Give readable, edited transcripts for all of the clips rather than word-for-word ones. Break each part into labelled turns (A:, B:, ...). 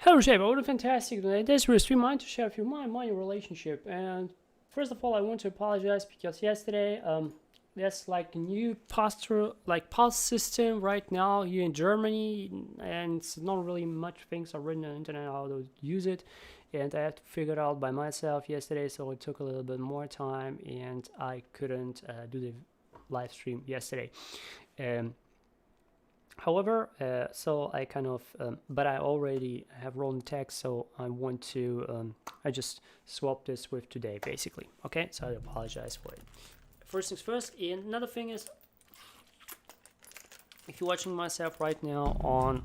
A: Hello, Reshaper. What a fantastic day. This is remind to share with you my money relationship. And first of all, I want to apologize because yesterday, there's like a new pulse system right now here in Germany, and it's not really much things are written on the internet how to use it, and I had to figure it out by myself yesterday. So it took a little bit more time, and I couldn't do the live stream yesterday. However, so I kind of, but I already have written text, so I want to, I just swapped this with today, basically. Okay, so I apologize for it. First things first, and another thing is, if you're watching myself right now on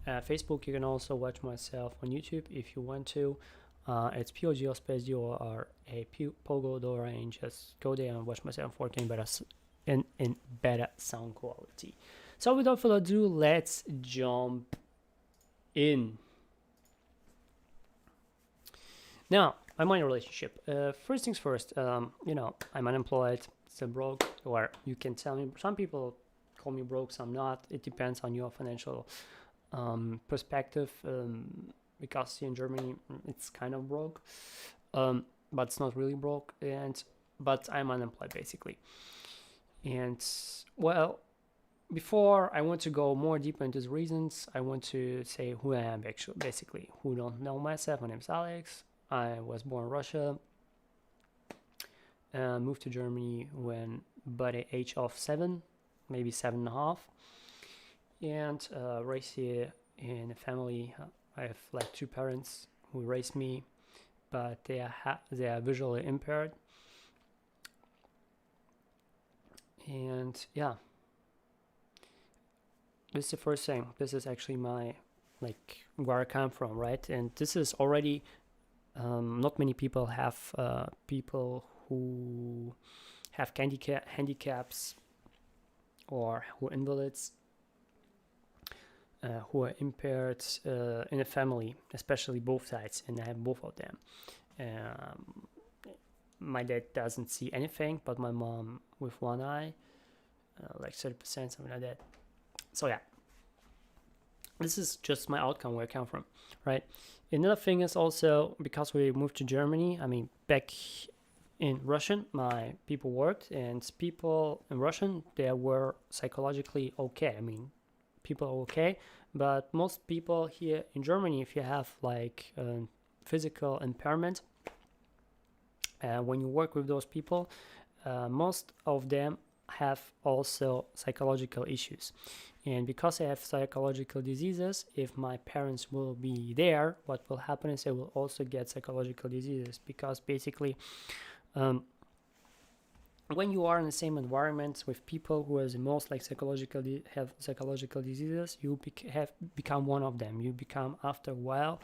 A: Facebook, you can also watch myself on YouTube if you want to. It's pogodora, pogodora, and just go there and watch myself working better in better sound quality. So without further ado, let's jump in. Now, my money relationship. First things first, I'm unemployed, still broke, or you can tell me, some people call me broke, some not. It depends on your financial perspective, because here in Germany, it's kind of broke, but it's not really broke, but I'm unemployed, basically. And, well, before I want to go more deeper into the reasons, I want to say who I am, actually, basically. Who don't know myself, my name is Alex. I was born in Russia, moved to Germany by the age of 7, maybe 7.5, and raised here in a family. I have like 2 parents who raised me, but they are visually impaired. And yeah, this is the first thing. This is actually my, like, where I come from, right? And this is already, not many people have people who have handicaps or who are invalids, who are impaired in a family, especially both sides, and I have both of them. My dad doesn't see anything, but my mom with one eye, like 30%, something like that. So yeah, this is just my outcome where I come from, right? Another thing is also, because we moved to Germany, I mean, back in Russian, my people worked, and people in Russian, they were psychologically okay. I mean, people are okay, but most people here in Germany, if you have like physical impairment, when you work with those people, most of them have also psychological issues. And because I have psychological diseases, if my parents will be there, what will happen is they will also get psychological diseases, because basically when you are in the same environment with people who has the most like have psychological diseases, you become one of them. You become, after a while,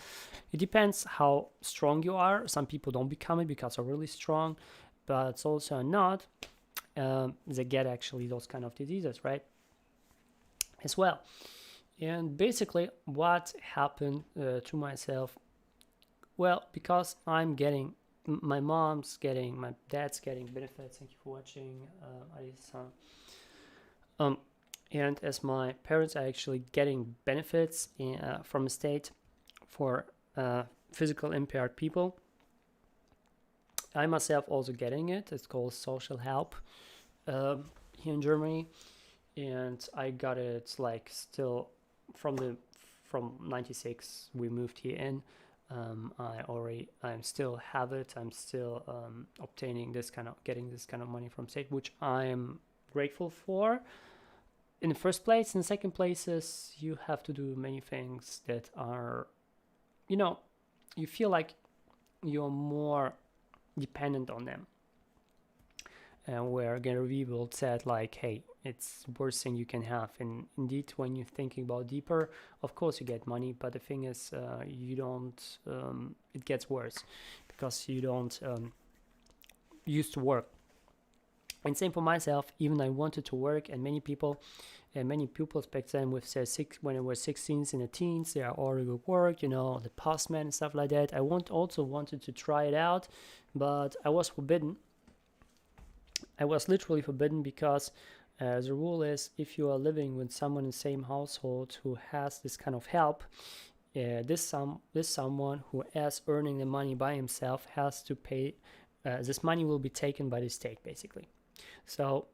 A: it depends how strong you are. Some people don't become it because they're really strong, but it's also not. They get actually those kind of diseases, right, as well. And basically what happened to myself, well, because my dad's getting benefits. Thank you for watching, and as my parents are actually getting benefits from the state for physical impaired people, I myself also getting it. It's called social help here in Germany, and I got it like still from 96 we moved here in. I still have it. I'm still getting this kind of money from state, which I am grateful for in the first place. In the second place is you have to do many things that are, you feel like you're more dependent on them, and where Gary Vee said like, hey, it's the worst thing you can have. And indeed, when you're thinking about deeper, of course you get money, but the thing is, you don't, it gets worse because you don't used to work. And same for myself, even I wanted to work, and many pupils back then when I was 16 in the teens, they are already at work, the postman and stuff like that. I also wanted to try it out, but I was forbidden. I was literally forbidden because the rule is, if you are living with someone in the same household who has this kind of help, this someone who is earning the money by himself has to pay. This money will be taken by the state, basically. So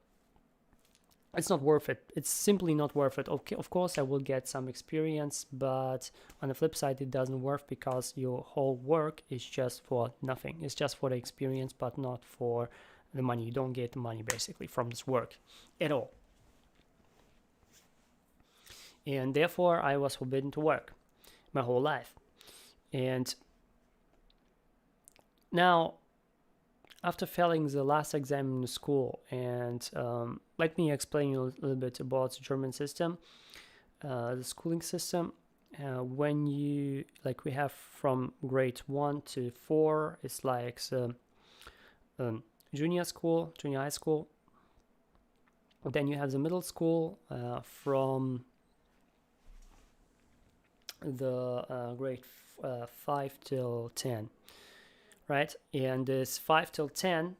A: it's not worth it. It's simply not worth it. Okay, of course, I will get some experience, but on the flip side, it doesn't work because your whole work is just for nothing. It's just for the experience, but not for the money. You don't get the money basically from this work at all. And therefore, I was forbidden to work my whole life. And now, after failing the last exam in the school, and let me explain you a little bit about the German system, the schooling system. When you, like, we have from grade 1 to 4, it's like the junior high school. Then you have the middle school from the grade 5 till 10. Right, and this 5 till 10,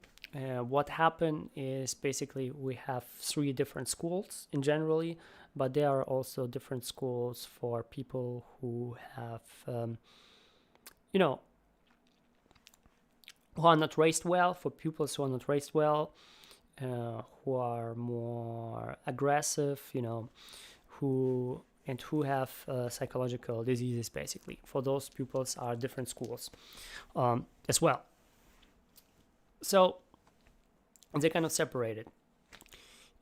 A: what happened is basically we have 3 different schools in generally, but there are also different schools for people who have, who are not raised well, for pupils who are not raised well, who are more aggressive, who have psychological diseases, basically. For those pupils are different schools as well. So they're kind of separated.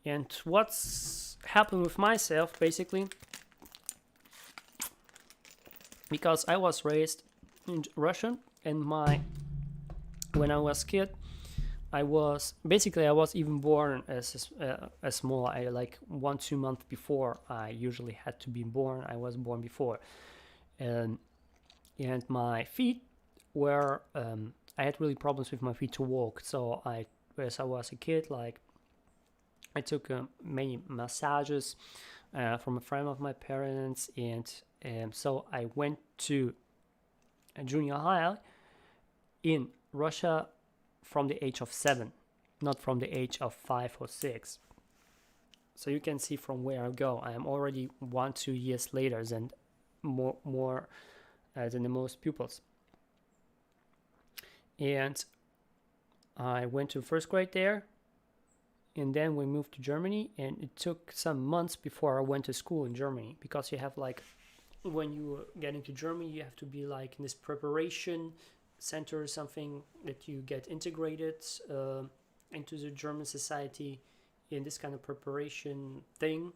A: And what's happened with myself, basically, because I was raised in Russian, and when I was a kid, I was even born as small. I like 1-2 months before I usually had to be born. I was born before, and my feet were. I had really problems with my feet to walk. So as I was a kid, like I took many massages from a friend of my parents, and so I went to a junior high in Russia from the age of 7, not from the age of 5 or 6. So you can see from where I go, I am already 1-2 years later than more than the most pupils. And I went to first grade there, and then we moved to Germany, and it took some months before I went to school in Germany, because you have like, when you get into Germany, you have to be like in this preparation center or something, that you get integrated into the German society in this kind of preparation thing.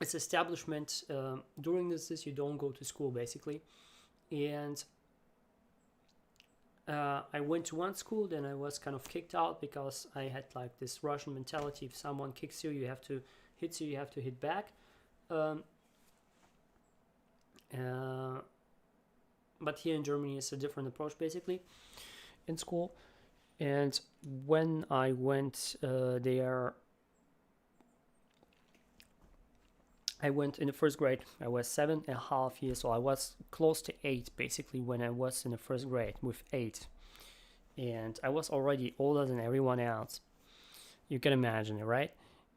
A: It's establishment. During this you don't go to school, basically. And I went to one school, then I was kind of kicked out because I had like this Russian mentality: if someone kicks you, you have to hit back. But here in Germany, it's a different approach, basically, in school. And when I went there, I went in the first grade. I was 7.5 years old. I was close to 8, basically, when I was in the first grade with 8. And I was already older than everyone else. You can imagine it, right?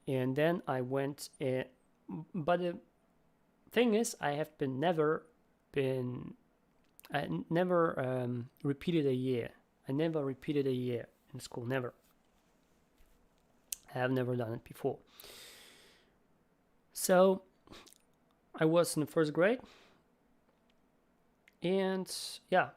A: And then I went, but the thing is, I never repeated a year. I never repeated a year in school, never. I have never done it before. So I was in the first grade, and yeah,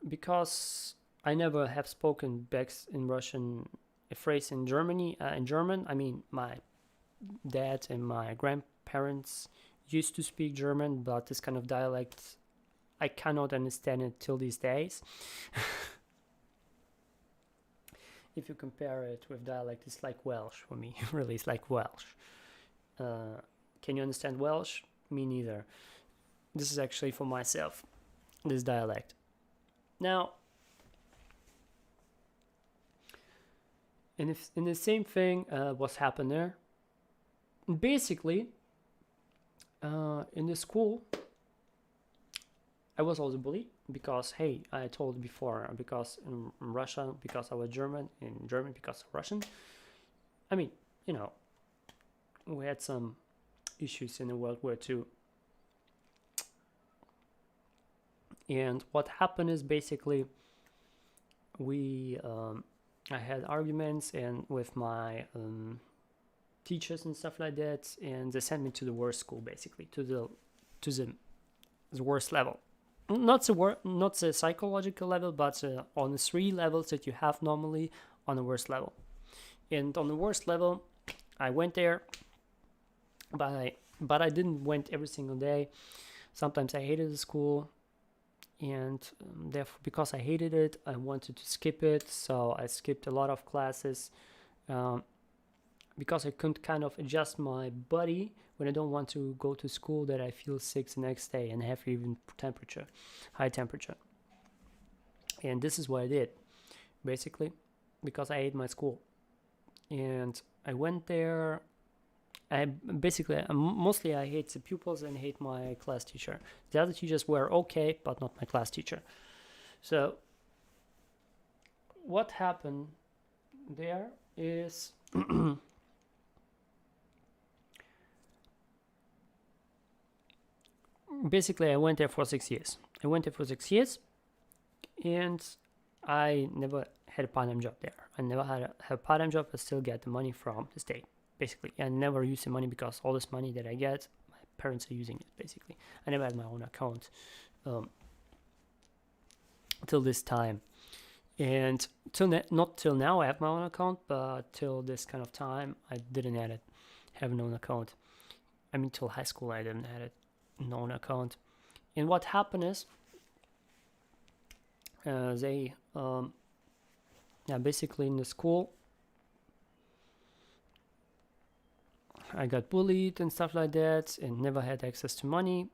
A: because I never have spoken back in Russian a phrase in German. I mean, my dad and my grandparents used to speak German, but this kind of dialect, I cannot understand it till these days. If you compare it with dialect, it's like Welsh for me. Really, it's like Welsh. Can you understand Welsh? Me neither. This is actually for myself, this dialect. Now, in the same thing, what's happened there? Basically, in the school, I was also bullied because, hey, I told before, because in Russia, because I was German, in German because of Russian. I mean, we had some issues in the World War II. And what happened is basically I had arguments and with my teachers and stuff like that, and they sent me to the worst school, basically to the worst level. Not the psychological level, but on the 3 levels that you have normally, on the worst level. And on the worst level, I went there, but I didn't went every single day. Sometimes I hated the school, and therefore, because I hated it, I wanted to skip it. So I skipped a lot of classes because I couldn't kind of adjust my body when I don't want to go to school, that I feel sick the next day and have even high temperature. And this is what I did, basically, because I hate my school. And I went there. Mostly I hate the pupils and hate my class teacher. The other teachers were okay, but not my class teacher. So what happened there is basically I went there for 6 years. And I never had a part-time job there. I never had a part-time job, but still get the money from the state. Basically, I never use the money because all this money that I get, my parents are using it. Basically, I never had my own account till this time, and not till now I have my own account, but till this kind of time I didn't have an own account. I mean, till high school I didn't have an own account. And what happened is basically in the school, I got bullied and stuff like that, and never had access to money.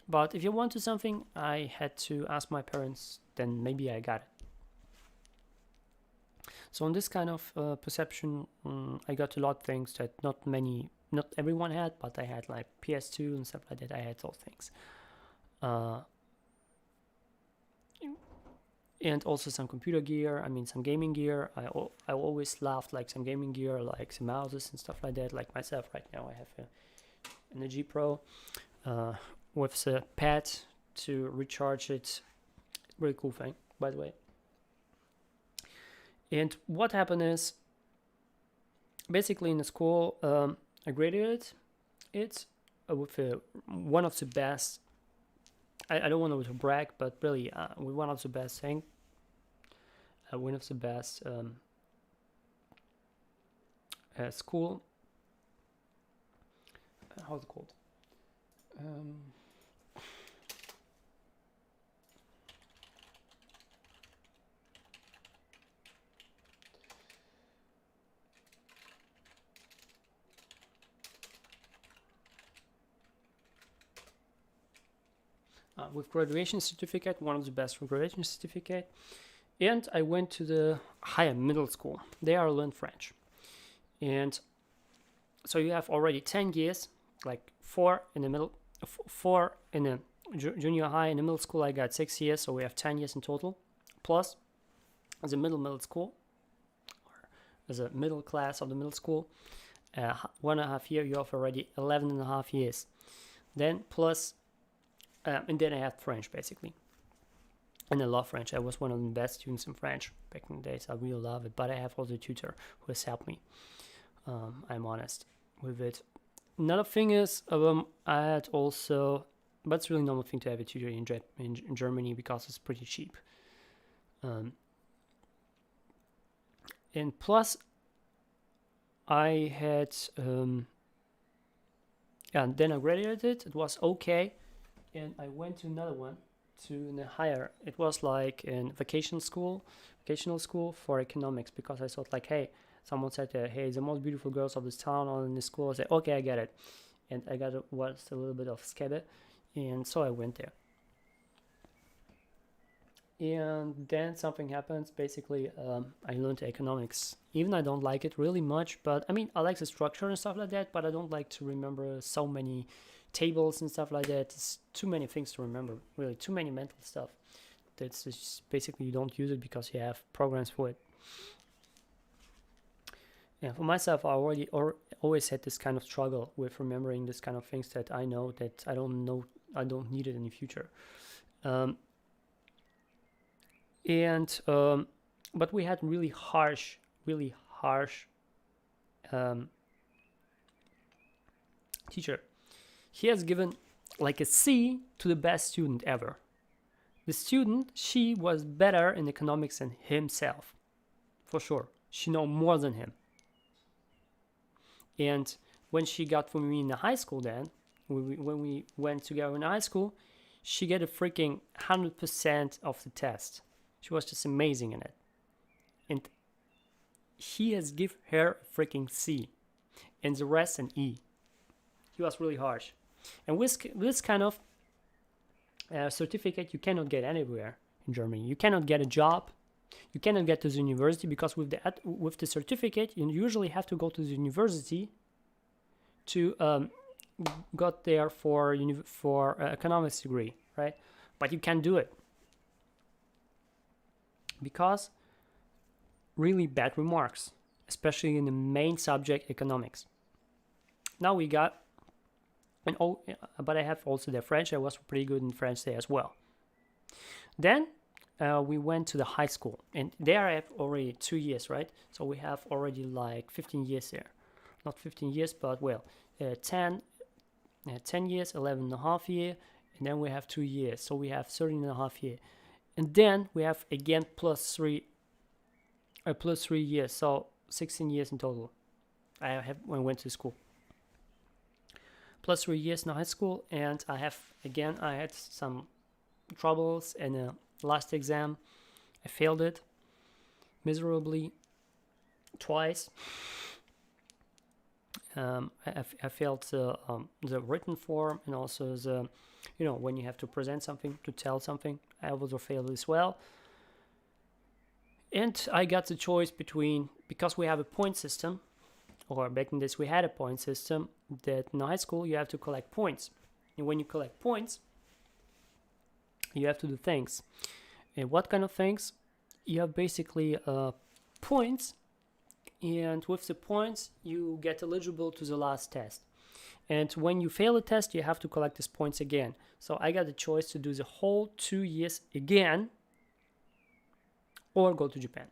A: But if you wanted something, I had to ask my parents, then maybe I got it. So in this kind of perception, I got a lot of things that not everyone had, but I had like PS2 and stuff like that. I had those things. And also some computer gear, some gaming gear. I always loved like some gaming gear, like some mouses and stuff like that. Like myself right now, I have an LG Pro with the pad to recharge it. Very cool thing, by the way. And what happened is, basically in the school, I graded it with one of the best. I don't want to brag, but really, one of the best thing. One of the best school. How's it called? With graduation certificate, one of the best for graduation certificate. And I went to the higher middle school. There I learned French. And so you have already 10 years, like 4 in the middle, 4 in the junior high. In the middle school I got 6 years, so we have 10 years in total. Plus, as a middle school, or as a middle class of the middle school, 1.5 year, you have already 11.5 years. Then plus, and then I had French, basically. And I love French. I was one of the best students in French back in the days. I really love it. But I have also a tutor who has helped me. I'm honest with it. Another thing is, I had also, but it's really normal thing to have a tutor in Germany because it's pretty cheap. And plus, I had, and then I graduated. It was okay. And I went to another one, to the higher. It was like a vocational school for economics, because I thought like, hey, someone said, hey, the most beautiful girls of this town are in this school. I said, okay, I get it. And I got was a little bit of skebe, and so I went there. And then something happens. Basically, I learned economics. Even I don't like it really much, but I like the structure and stuff like that, but I don't like to remember so many tables and stuff like that. It's too many things to remember, really, too many mental stuff. That's just basically you don't use it because you have programs for it. Yeah, for myself, I always had this kind of struggle with remembering this kind of things that I know that I don't need it in the future. And but we had really harsh teacher. He has given like a C to the best student ever. The student, she was better in economics than himself, for sure. She know more than him. And when she got for me in the high school, then when we went together in high school, she get a freaking 100% of the test. She was just amazing in it. And he has give her a freaking C, and the rest an E. He was really harsh. And with this kind of certificate, you cannot get anywhere in Germany. You cannot get a job. You cannot get to the university, because with the certificate, you usually have to go to the university to got there for economics degree, right? But you can't do it because really bad remarks, especially in the main subject, economics. Now we got but I have also the French. I was pretty good in French there as well. Then we went to the high school, and there I have already 2 years, right? So we have already like 15 years there. Not 15 years, but well, 10 years, 11 and a half year, and then we have 2 years. So we have 13 and a half year. And then we have again plus 3 years, so 16 years in total. I went to school. Plus 3 years in high school, and I had some troubles in the last exam. I failed it miserably twice. I failed the written form, and also the, when you have to present something, to tell something. I also failed as well. And I got the choice between, because we have a point system, or back in this we had a point system, that in high school you have to collect points. And when you collect points, you have to do things. And what kind of things? You have basically points, and with the points you get eligible to the last test. And when you fail a test, you have to collect these points again. So I got the choice to do the whole 2 years again, or go to Japan.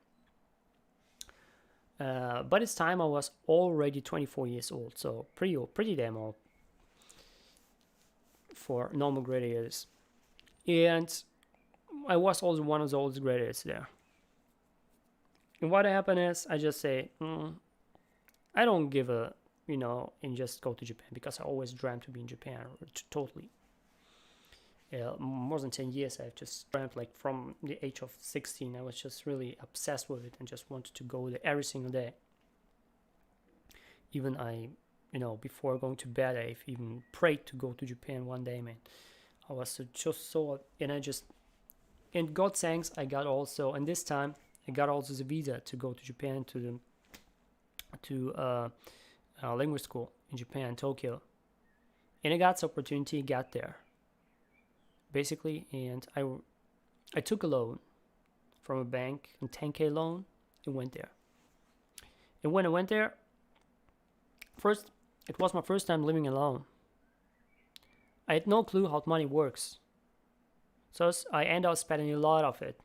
A: By this time I was already 24 years old, so pretty old, pretty damn old for normal graduates. And I was also one of the oldest graduates there. And what happened is, I just say, I don't give a, and just go to Japan, because I always dreamt to be in Japan, totally. More than 10 years I've just dreamt, like from the age of 16, I was just really obsessed with it and just wanted to go there every single day. Even before going to bed, I've even prayed to go to Japan one day, man. I was just so, and God thanks, I got also, and this time I got also the visa to go to Japan to language school in Japan, Tokyo. And I got the opportunity, got there. Basically, and I took a loan from a bank, a 10K loan, and went there. And when I went there, first, it was my first time living alone. I had no clue how money works. So I ended up spending a lot of it.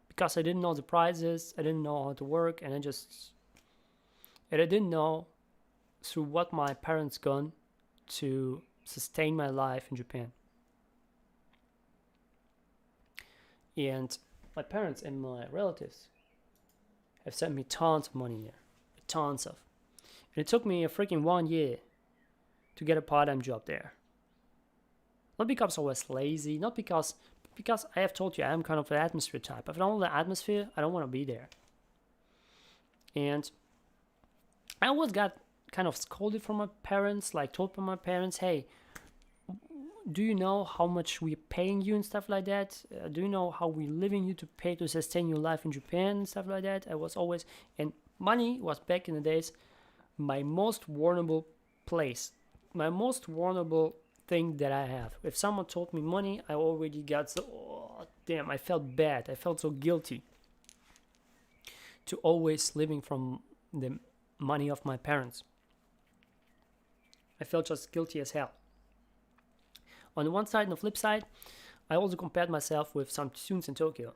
A: Because I didn't know the prices, I didn't know how to work, and I didn't know through what my parents gone to sustain my life in Japan. And my parents and my relatives have sent me tons of money there. Tons of. And it took me a freaking 1 year to get a part-time job there. Not because I was lazy, not because I have told you I'm kind of an atmosphere type. If I don't like the atmosphere, I don't want to be there. And I always got kind of scolded from my parents, like told by my parents, hey, do you know how much we're paying you and stuff like that? Do you know how we're living you to pay to sustain your life in Japan and stuff like that? I was always, and money was back in the days my most vulnerable place, my most vulnerable thing that I have. If someone told me money, I already got so, I felt bad. I felt so guilty to always living from the money of my parents. I felt just guilty as hell. On the one side and the flip side, I also compared myself with some students in Tokyo.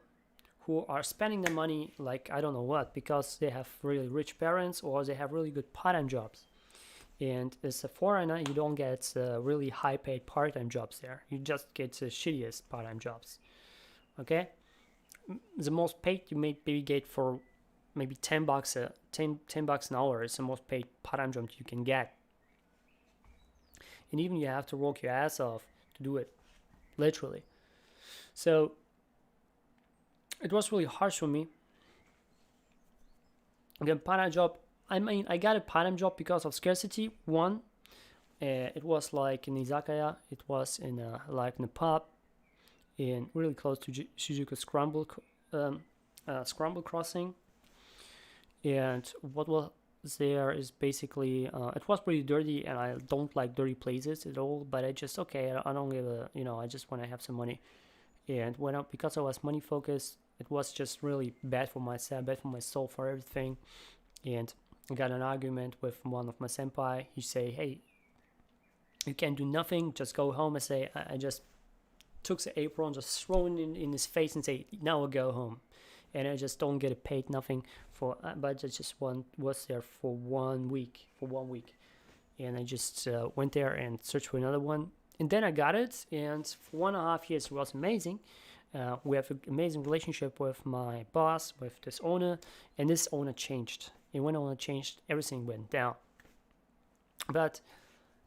A: who are spending the money like I don't know what, because they have really rich parents or they have really good part-time jobs. And as a foreigner, you don't get really high-paid part-time jobs there. You just get the shittiest part-time jobs. Okay, the most paid you maybe get for maybe $10 $10 an hour is the most paid part-time job you can get. And even you have to work your ass off to do it, literally. So it was really harsh for me. Again, part-time job. I mean, I got a part-time job because of scarcity. One, it was like in izakaya. It was in like in a pub, in really close to Shinjuku Scramble Crossing. And what was there is basically it was pretty dirty, and I don't like dirty places at all. But I just I don't give a I just want to have some money. And because I was money focused, it was just really bad for myself, bad for my soul, for everything. And I got an argument with one of my senpai. He say, "Hey, you can't do nothing. Just go home." I just took the apron, just thrown it in his face, and say, "Now I'll go home." And I just don't get paid nothing for. But I just was there for 1 week. And I just went there and searched for another one. And then I got it, and for 1.5 years it was amazing. We have an amazing relationship with my boss, with this owner, and this owner changed. And when owner changed, everything went down. But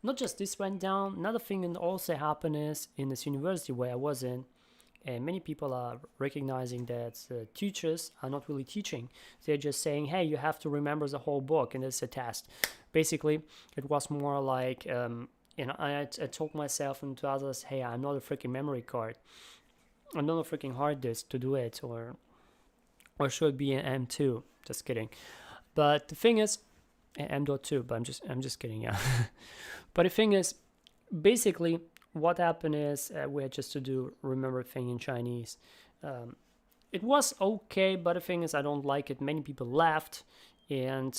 A: not just this went down. Another thing that also happened is in this university where I was in, and many people are recognizing that the teachers are not really teaching. They're just saying, "Hey, you have to remember the whole book, and it's a test." Basically, it was more like, I told myself and to others, "Hey, I'm not a freaking memory card. I'm not a freaking hard disk to do it, or should be an M2." Just kidding. But the thing is, M.2. But I'm just kidding, yeah. But the thing is, basically, what happened is we had just to remember thing in Chinese. It was okay, but the thing is, I don't like it. Many people left, and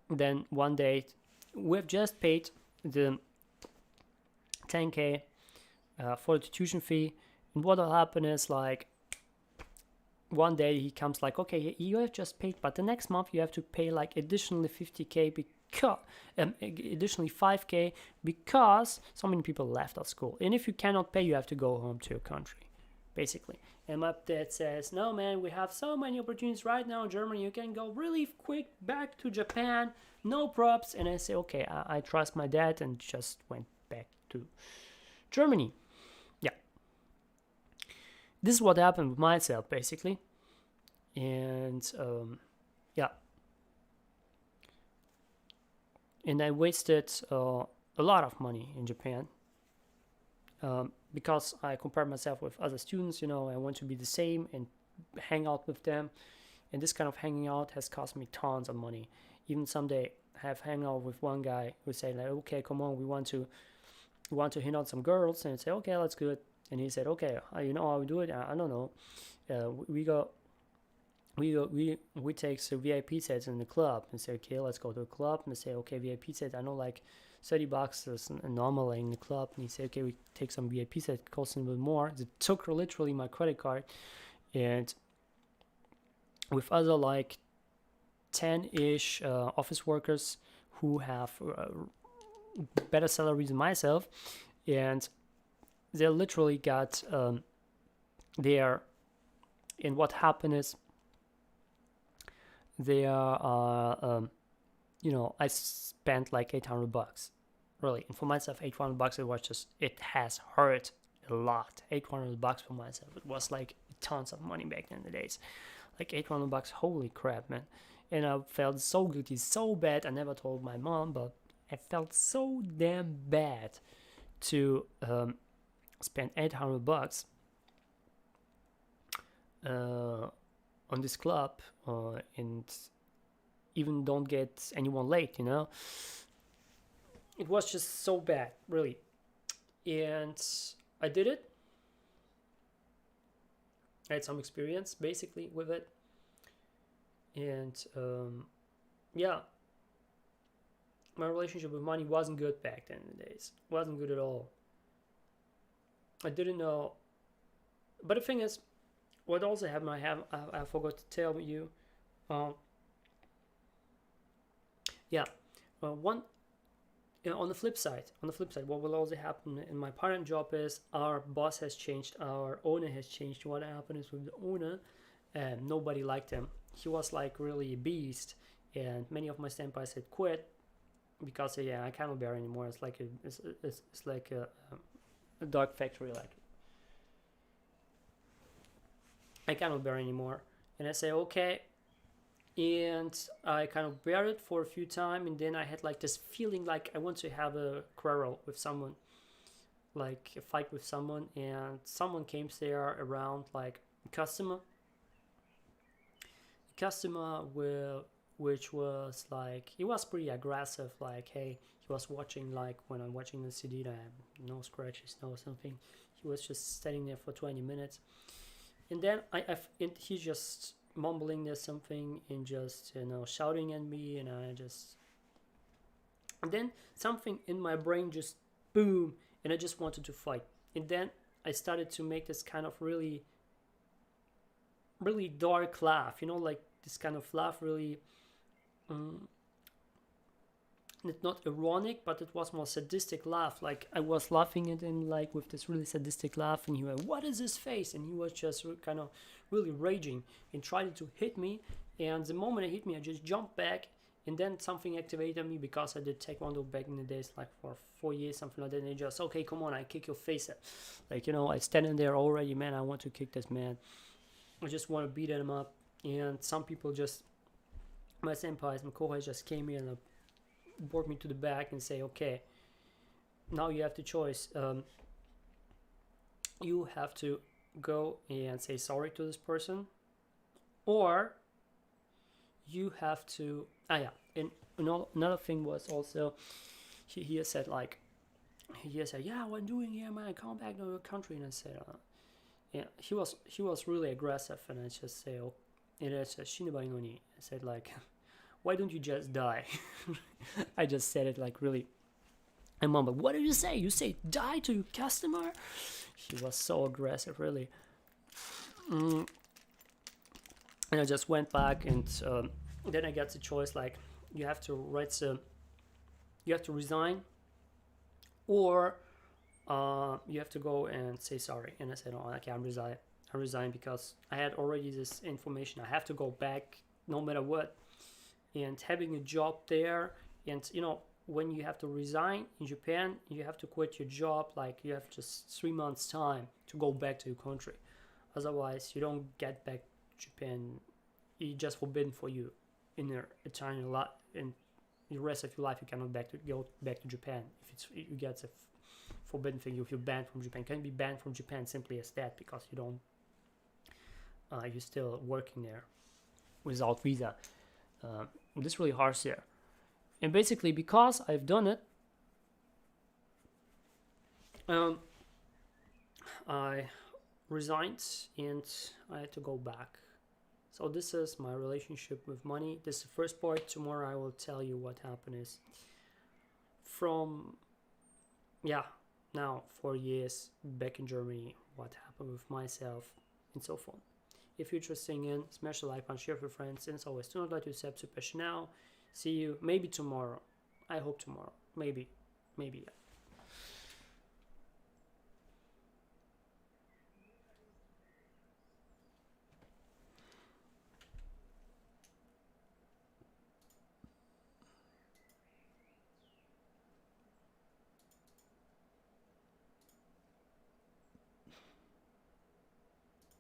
A: then one day we've just paid the 10K for the tuition fee, and what will happen is like one day he comes like, "Okay, you have just paid, but the next month you have to pay like additionally 50K because additionally 5K because so many people left our school, and if you cannot pay, you have to go home to your country, basically." And my dad says, "No, man, we have so many opportunities right now in Germany. You can go really quick back to Japan, no props." And I say, "Okay, I trust my dad," and just went back to Germany. Yeah, this is what happened with myself, basically. And yeah, and I wasted a lot of money in Japan because I compared myself with other students. I want to be the same and hang out with them, and this kind of hanging out has cost me tons of money. Even someday I have hang out with one guy who said like, "Okay, come on, we want to hit on some girls," and I say, "Okay, let's do it." And he said, "Okay, you know how we do it?" I don't know. We take the VIP sets in the club and say, "Okay, let's go to the club." And they say, "Okay, VIP sets, I know like $30 is normal in the club." And he said, "Okay, we take some VIP sets, it costs a little bit more." They took literally my credit card, and with other like 10-ish office workers who have better salaries than myself, and they literally got there. And what happened is they are I spent like $800, really. And for myself, $800, it has hurt a lot. $800 for myself, it was like tons of money back in the days. Like $800, holy crap, man. And I felt so guilty, so bad. I never told my mom, but I felt so damn bad to spend $800 on this club and even don't get anyone late. It was just so bad, really. And I did it. I had some experience basically with it, and yeah, my relationship with money wasn't good back then in the days. Wasn't good at all. I didn't know, but the thing is, what also happened, I forgot to tell you. Um, yeah, one on the flip side, what will also happen in my current job is our boss has changed, our owner has changed. What happened is with the owner, nobody liked him. He was like really a beast, and many of my senpais had quit because yeah, I cannot bear anymore. It's like it's like a dog factory. Like I cannot bear anymore, and I say okay, and I kind of bear it for a few time, and then I had like this feeling like I want to have a quarrel with someone, like a fight with someone, and someone came there around like a customer will which was like he was pretty aggressive, like hey, he was watching like when I'm watching the CD I have no scratches, no something. He was just standing there for 20 minutes, and then he's just mumbling there something and just shouting at me, and and then something in my brain just boom, and I just wanted to fight. And then I started to make this kind of really really dark laugh, like this kind of laugh, really it's not ironic, but it was more sadistic laugh. Like I was laughing at him like with this really sadistic laugh, and he went, "What is his face?" And he was just kind of really raging and tried to hit me. And the moment it hit me, I just jumped back, and then something activated me because I did taekwondo back in the days, like for 4 years, something like that. And they just, okay, come on, I kick your face at. Like, I stand in there already, man, I want to kick this man. I just want to beat him up. And some people just, my senpais, my kohais just came in and brought me to the back and say, okay, now you have the choice. You have to go and say sorry to this person, or you have to and another thing was also he said yeah, what are you doing here, man? Come back to your country. And I said yeah, he was really aggressive, and I just say, oh, and I said, Shinabai noni. I said like, why don't you just die? I just said it like really. And mom, but what did you say? You say die to your customer? He was so aggressive, really. And I just went back, and then I got the choice, like you have to resign, or you have to go and say sorry. And I said, oh, okay, I resign because I had already this information. I have to go back no matter what. And having a job there, and when you have to resign in Japan, you have to quit your job, like you have just 3 months time to go back to your country. Otherwise, you don't get back to Japan. It's just forbidden for you in your eternal life, in the rest of your life. You cannot go back to Japan if you get a forbidden thing. If you're banned from Japan, you can be banned from Japan simply as that, because you don't. You're still working there without visa. This is really harsh there. And basically, because I've done it, I resigned and I had to go back. So this is my relationship with money. This is the first part. Tomorrow I will tell you what happened is from, now 4 years back in Germany, what happened with myself and so forth. If you're interested in, smash the like button, share with your friends, and as always, do not let yourself super now. See you maybe tomorrow. I hope tomorrow. Maybe. Yeah.